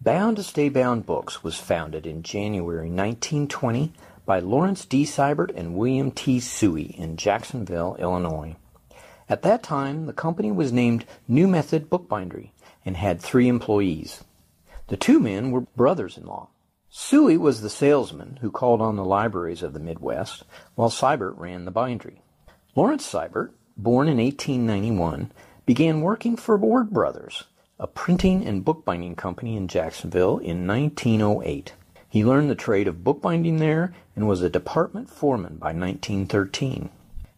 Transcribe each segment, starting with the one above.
Bound to Stay Bound Books was founded in January 1920 by Lawrence D. Sibert and William T. Suey in Jacksonville, Illinois. At that time, the company was named New Method Bookbindery and had 3 employees. The 2 men were brothers-in-law. Suey was the salesman who called on the libraries of the Midwest, while Sibert ran the bindery. Lawrence Sibert, born in 1891, began working for Ward Brothers, a printing and bookbinding company in Jacksonville, in 1908. He learned the trade of bookbinding there and was a department foreman by 1913.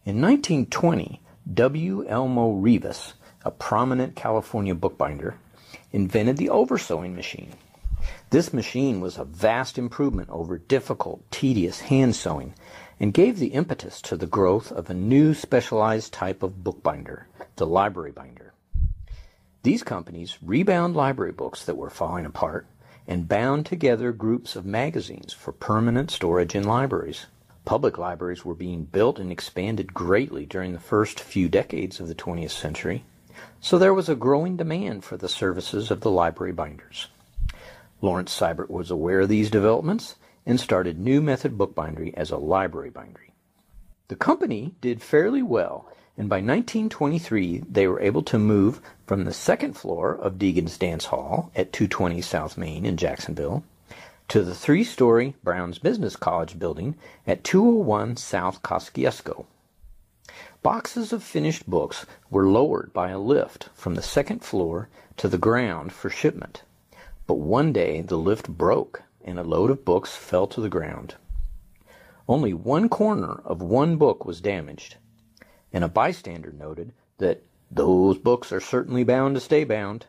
In 1920, W. Elmo Rivas, a prominent California bookbinder, invented the oversewing machine. This machine was a vast improvement over difficult, tedious hand sewing and gave the impetus to the growth of a new specialized type of bookbinder, the library binder. These companies rebound library books that were falling apart and bound together groups of magazines for permanent storage in libraries. Public libraries were being built and expanded greatly during the first few decades of the 20th century, so there was a growing demand for the services of the library binders. Lawrence Sibert was aware of these developments and started New Method Bookbindery as a library bindery. The company did fairly well, and by 1923 they were able to move from the second floor of Deegan's Dance Hall at 220 South Main in Jacksonville to the 3-story Brown's Business College building at 201 South Kosciuszko. Boxes of finished books were lowered by a lift from the second floor to the ground for shipment. But one day the lift broke and a load of books fell to the ground. Only one corner of one book was damaged, and a bystander noted that those books are certainly bound to stay bound.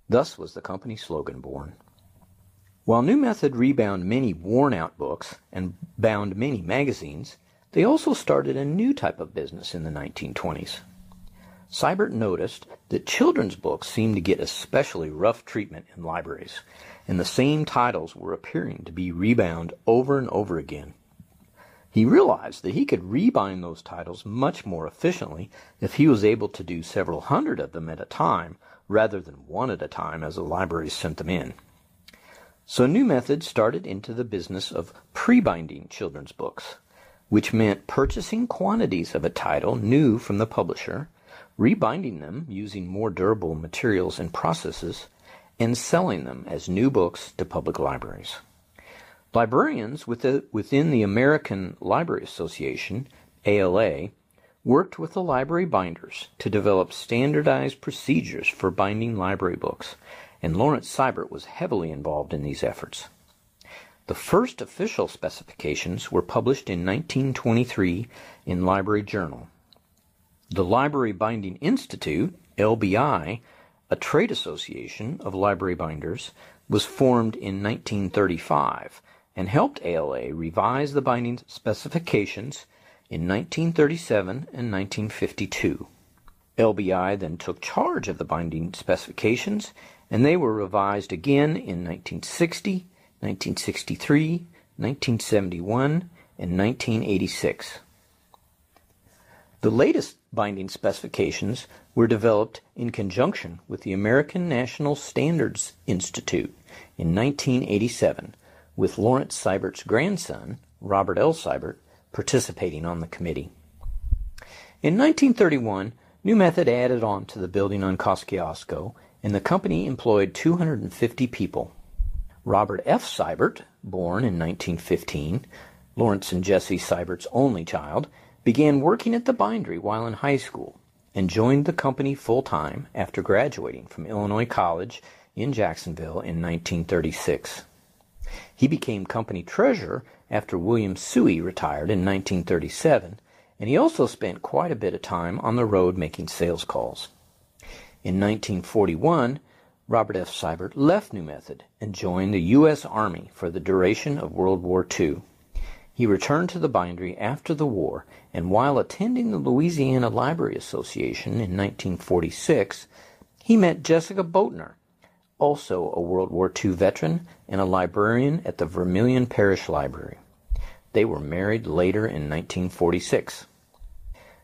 Thus was the company slogan born. While New Method rebound many worn-out books and bound many magazines, they also started a new type of business in the 1920s. Sibert noticed that children's books seemed to get especially rough treatment in libraries, and the same titles were appearing to be rebound over and over again. He realized that he could rebind those titles much more efficiently if he was able to do several hundred of them at a time rather than one at a time as the libraries sent them in. So New Method started into the business of pre-binding children's books, which meant purchasing quantities of a title new from the publisher, rebinding them using more durable materials and processes, and selling them as new books to public libraries. Librarians within the American Library Association, ALA, worked with the library binders to develop standardized procedures for binding library books, and Lawrence Sibert was heavily involved in these efforts. The first official specifications were published in 1923 in Library Journal. The Library Binding Institute, LBI, a trade association of library binders, was formed in 1935 and helped ALA revise the binding specifications in 1937 and 1952. LBI then took charge of the binding specifications, and they were revised again in 1960, 1963, 1971, and 1986. The latest binding specifications were developed in conjunction with the American National Standards Institute in 1987, with Lawrence Sibert's grandson, Robert L. Sibert, participating on the committee. In 1931, New Method added on to the building on Kosciuszko, and the company employed 250 people. Robert F. Sibert, born in 1915, Lawrence and Jessie Sibert's only child, began working at the bindery while in high school and joined the company full-time after graduating from Illinois College in Jacksonville in 1936. He became company treasurer after William Suey retired in 1937, and he also spent quite a bit of time on the road making sales calls. In 1941, Robert F. Sibert left New Method and joined the U.S. Army for the duration of World War II. He returned to the bindery after the war, and while attending the Louisiana Library Association in 1946, he met Jessica Boatner, also a World War II veteran and a librarian at the Vermilion Parish Library. They were married later in 1946.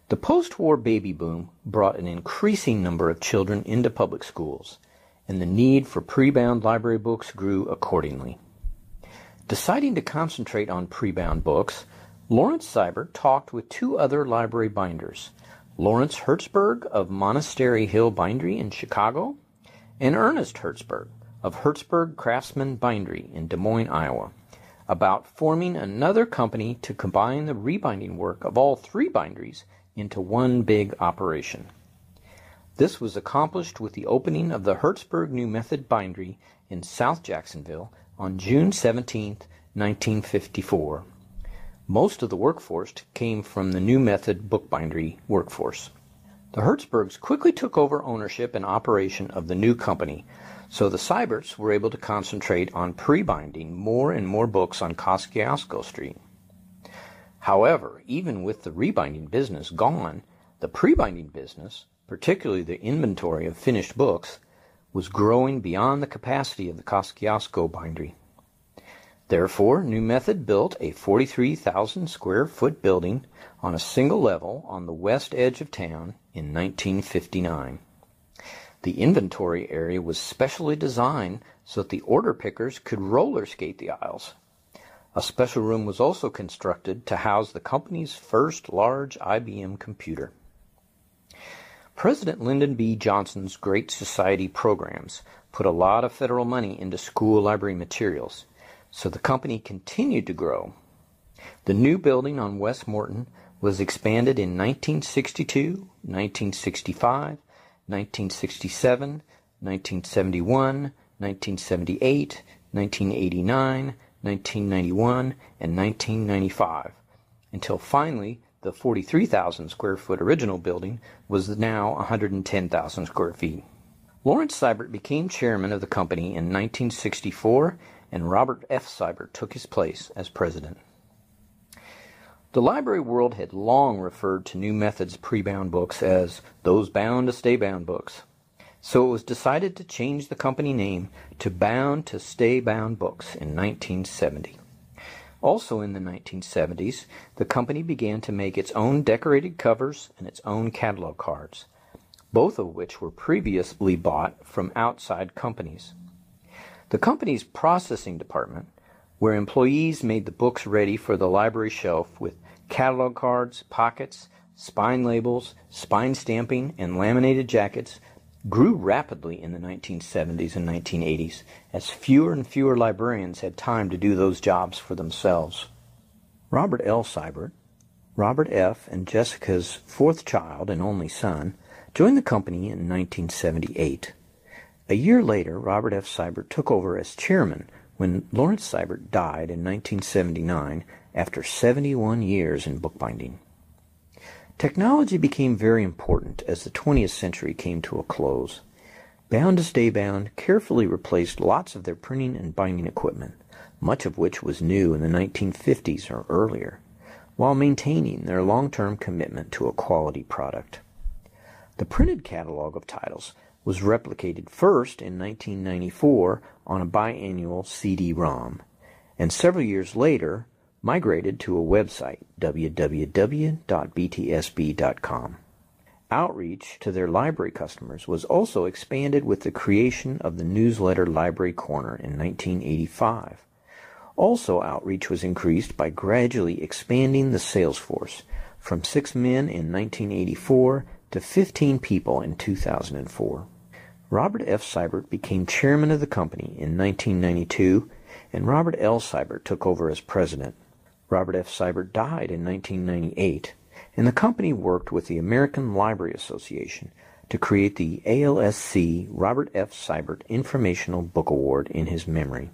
The post-war baby boom brought an increasing number of children into public schools, and the need for pre-bound library books grew accordingly. Deciding to concentrate on pre-bound books, Lawrence Sibert talked with two other library binders, Lawrence Hertzberg of Monastery Hill Bindery in Chicago, and Ernest Hertzberg of Hertzberg Craftsman Bindery in Des Moines, Iowa, about forming another company to combine the rebinding work of all three binderies into one big operation. This was accomplished with the opening of the Hertzberg New Method Bindery in South Jacksonville on June 17, 1954. Most of the workforce came from the New Method bookbindery workforce. The Hertzbergs quickly took over ownership and operation of the new company, so the Siberts were able to concentrate on pre-binding more and more books on Kosciuszko Street. However, even with the rebinding business gone, the pre-binding business, particularly the inventory of finished books, was growing beyond the capacity of the Kosciuszko bindery. Therefore, New Method built a 43,000 square foot building on a single level on the west edge of town in 1959. The inventory area was specially designed so that the order pickers could roller skate the aisles. A special room was also constructed to house the company's first large IBM computer. President Lyndon B. Johnson's Great Society programs put a lot of federal money into school library materials, so the company continued to grow. The new building on West Morton was expanded in 1962, 1965, 1967, 1971, 1978, 1989, 1991, and 1995, until finally the 43,000 square foot original building was now 110,000 square feet. Lawrence Sibert became chairman of the company in 1964, and Robert F. Sibert took his place as president. The library world had long referred to New Method's pre-bound books as those bound to stay bound books, so it was decided to change the company name to Bound to Stay Bound Books in 1970. Also in the 1970s, the company began to make its own decorated covers and its own catalog cards, both of which were previously bought from outside companies. The company's processing department, where employees made the books ready for the library shelf with catalog cards, pockets, spine labels, spine stamping, and laminated jackets, grew rapidly in the 1970s and 1980s as fewer and fewer librarians had time to do those jobs for themselves. Robert L. Sibert, Robert F. and Jessica's fourth child and only son, joined the company in 1978. A year later, Robert F. Sibert took over as chairman when Lawrence Sibert died in 1979 after 71 years in bookbinding. Technology became very important as the 20th century came to a close. Bound to Stay Bound carefully replaced lots of their printing and binding equipment, much of which was new in the 1950s or earlier, while maintaining their long-term commitment to a quality product. The printed catalog of titles was replicated first in 1994 on a biannual CD-ROM, and several years later migrated to a website, www.btsb.com. Outreach to their library customers was also expanded with the creation of the newsletter Library Corner in 1985. Also, outreach was increased by gradually expanding the sales force from 6 men in 1984 to 15 people in 2004. Robert F. Sibert became chairman of the company in 1992, and Robert L. Sibert took over as president. Robert F. Sibert died in 1998, and the company worked with the American Library Association to create the ALSC Robert F. Sibert Informational Book Award in his memory.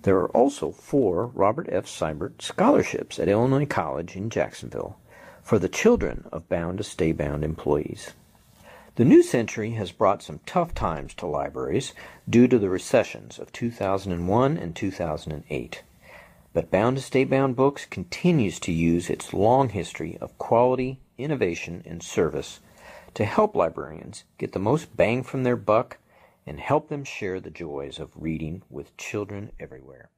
There are also 4 Robert F. Sibert scholarships at Illinois College in Jacksonville for the children of Bound to Stay Bound employees. The new century has brought some tough times to libraries due to the recessions of 2001 and 2008. But Bound to Stay Bound Books continues to use its long history of quality, innovation, and service to help librarians get the most bang from their buck and help them share the joys of reading with children everywhere.